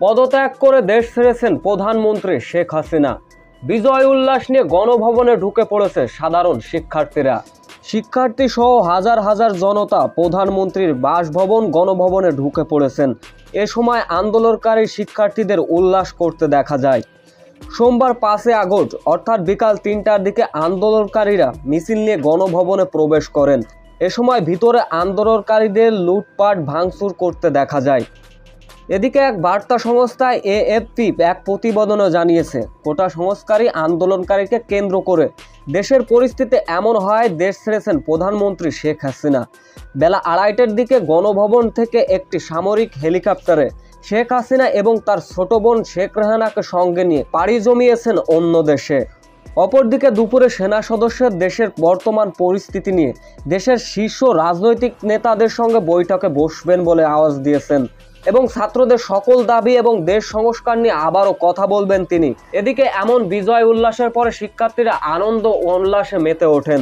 পদত্যাগ করে দেশ ছেড়েছেন প্রধানমন্ত্রী শেখ হাসিনা। বিজয় উল্লাস নিয়ে গণভবনে ঢুকে পড়েছে সাধারণ শিক্ষার্থীরা। শিক্ষার্থী সহ হাজার হাজার জনতা প্রধানমন্ত্রীর বাসভবন গণভবনে ঢুকে পড়েছেন। এ সময় আন্দোলনকারী শিক্ষার্থীদের উল্লাস করতে দেখা যায়। সোমবার 5 আগস্ট অর্থাৎ বিকাল 3টার দিকে আন্দোলনকারীরা মিছিল নিয়ে গণভবনে প্রবেশ করেন। এ সময় ভিতরে আন্দোলনকারীদের লুটপাট ভাঙচুর করতে দেখা যায়। এদিকে এক বার্তা সংস্থা এএফপি এক প্রতিবেদনে জানিয়েছে, কোটা সংস্কারী আন্দোলনকারীকে কেন্দ্র করে দেশের পরিস্থিতি এমন হয় দেশ ছেড়েছেন প্রধানমন্ত্রী শেখ হাসিনা। বেলা 2:30টার দিকে গণভবন থেকে একটি সামরিক হেলিকপ্টারে শেখ হাসিনা এবং তার ছোট বোন শেখ রেহানাকে সঙ্গে নিয়ে পাড়ি জমিয়েছেন অন্য দেশে। অপরদিকে দুপুরে সেনা সদস্যের দেশের বর্তমান পরিস্থিতি নিয়ে দেশের শীর্ষ রাজনৈতিক নেতাদের সঙ্গে বৈঠকে বসবেন বলে আওয়াজ দিয়েছেন এবং ছাত্রদের সকল দাবি এবং দেশ সংস্কার নিয়ে আবারও কথা বলবেন তিনি। এদিকে এমন বিজয় উল্লাসের পরে শিক্ষার্থীরা আনন্দ ও উল্লাসে মেতে ওঠেন।